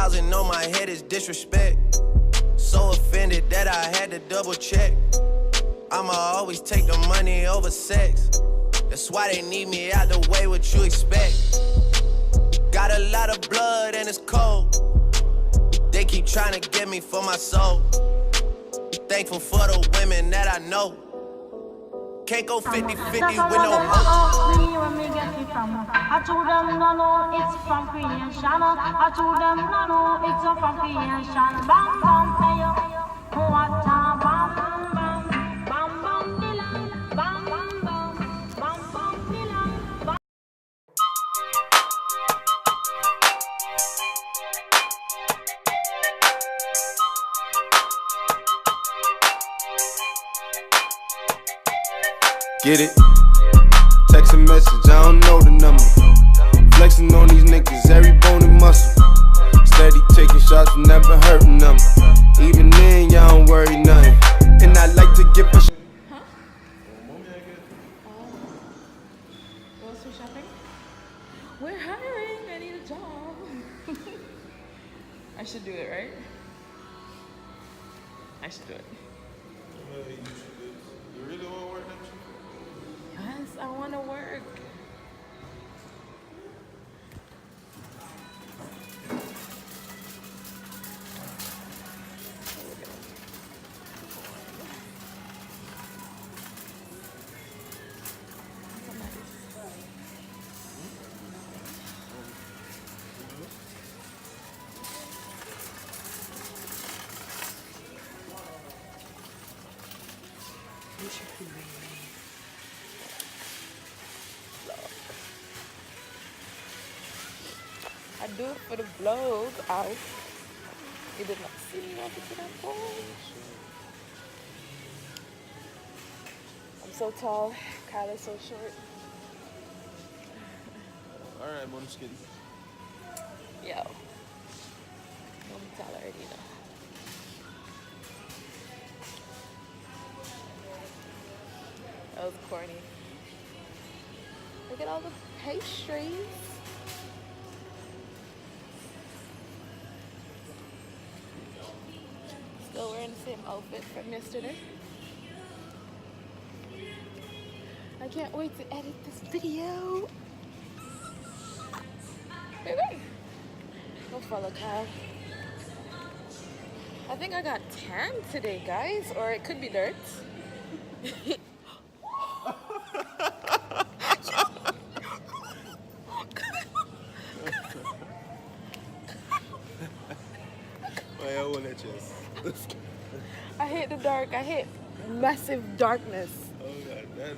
50,000 on my head is disrespect. So offended that I had to double check. I'ma always take the money over sex. That's why they need me out the way, what you expect. Got a lot of blood and it's cold. They keep trying to get me for my soul. Thankful for the women that I know. Can't go 50-50 with no hope. Where me get it from? I told them no, no, it's from creation. I told them no, no, it's from creation. Bam, bam, hey yo, what a bam, bam, bam, bam, dilang, bam, bam, bam, bam, bam, dilang, bam. Get it? Text a message, I don't know the number. Flexing on these niggas, every bone and muscle. Steady taking shots, never hurting them. Even then, y'all don't worry nothing. And I like to give a Huh? Grocery shopping? We're hiring, I need a job. I should do it, right? I should do it. You really want to work that shit? Yes, I want to work. I do it for the vlog. Ow. You did not see me on the phone. I'm so tall. Kyle is so short. Alright, I'm just kidding. Yo. I'm tall already now. That was corny. Look at all the pastries. Still wearing the same outfit from yesterday. I can't wait to edit this video. Baby, go follow Kyle. I think I got tan today, guys, or it could be dirt. I hate the dark. I hate massive darkness. Oh god,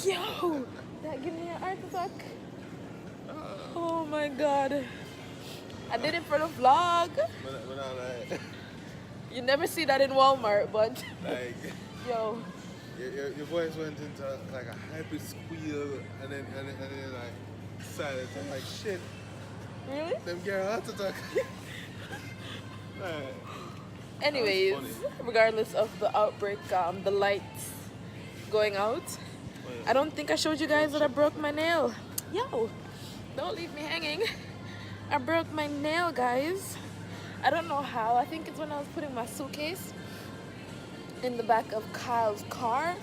Yo, that gave me an heart attack. Oh my god. I did it for the vlog. You never see that in Walmart, but like, yo. Your voice went into like a hyper squeal and then like silent. I'm like, shit. Really? Them get heart attack. Anyways, regardless of the outbreak, the lights going out, I don't think I showed you guys that I broke my nail. Yo, don't leave me hanging. I broke my nail, guys. I don't know how. I think it's when I was putting my suitcase in the back of Kyle's car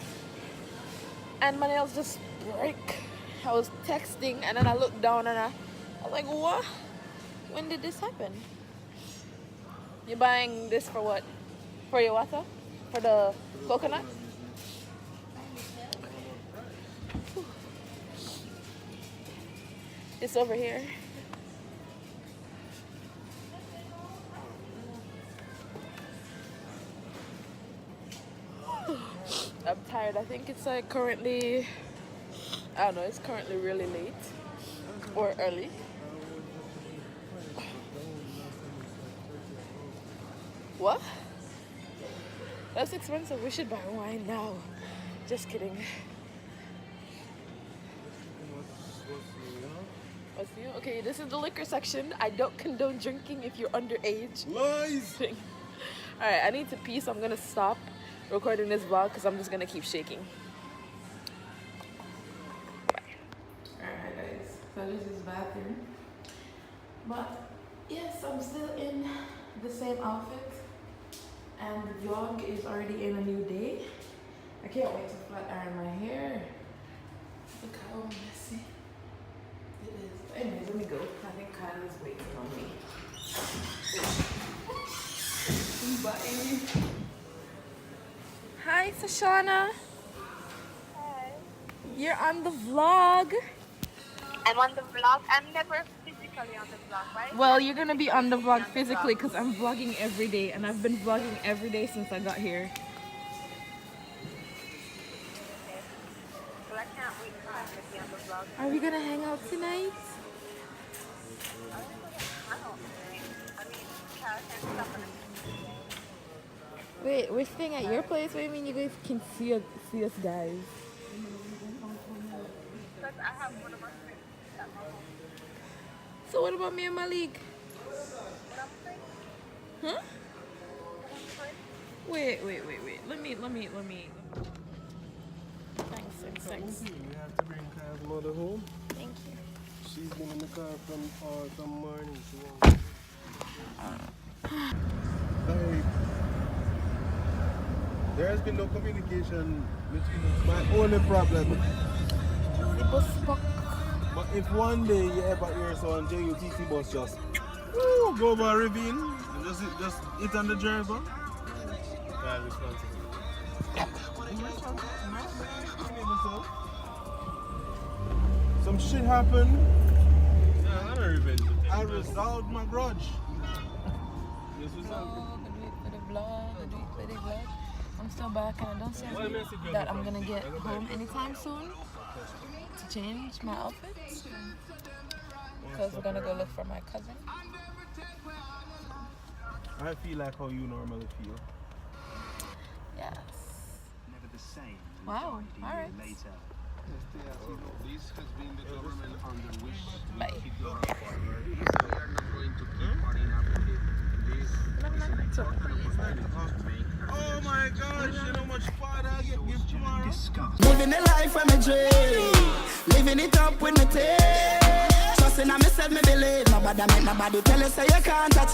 and my nails just break. I was texting and then I looked down and I was like, what? When did this happen? You're buying this for what? For your water? For the coconut? It's over here. I'm tired. I think it's like currently, I don't know, it's currently really late or early. What? That's expensive. We should buy wine now. Just kidding. What's new? Okay, this is the liquor section. I don't condone drinking if you're underage. Lies! Alright, I need to pee, so I'm gonna stop recording this vlog because I'm just gonna keep shaking. Bye. Alright guys, so this is bathroom. But Yes, I'm still in the same outfit, and the vlog is already in a new day. I can't wait to flat iron my hair. Look how messy it is. Anyways, let me go. I think Kyle is waiting on me. Bye. Hi, Sashana. Hi. You're on the vlog. I'm on the vlog. I'm never physically on the vlog, right? Well, you're gonna be on the vlog physically because I'm vlogging every day, and I've been vlogging every day since I got here. Okay. Well, I can't wait for time to be on the vlog. Are we gonna hang out tonight? I don't think. I mean, Kyle can't stop on Wait, we're staying at your place? What do you mean you guys can see us guys? because I have one of my friends at my home. So what about me and Malik? What I'm saying? Huh? What I'm saying? Wait. Let me. Thanks. We have to bring Kyle's mother home. Thank you. She's been in the car from morning. Sorry. There has been no communication between us. My only problem. The bus stuck. But if one day you ever hear someone JUTC bus just go over a ravine and just hit on the driver, I'm responsible. Some shit happened. Yeah, I'm a revenge. I resolved my grudge. Yes, we The vlog. I'm still back, and I don't see that I'm gonna get home anytime soon to change my outfit because we're gonna go look for my cousin. I feel like how you normally feel. Yes. Never the same. Wow. A All year right. later. This has been the government under which Bye. we are not going to keep partying after this. Oh my gosh, you know how much fun I get give tomorrow? Living the life of my dream, living it up with my team. Trusting on myself, me believe. Nobody make nobody tell you say you can't touch.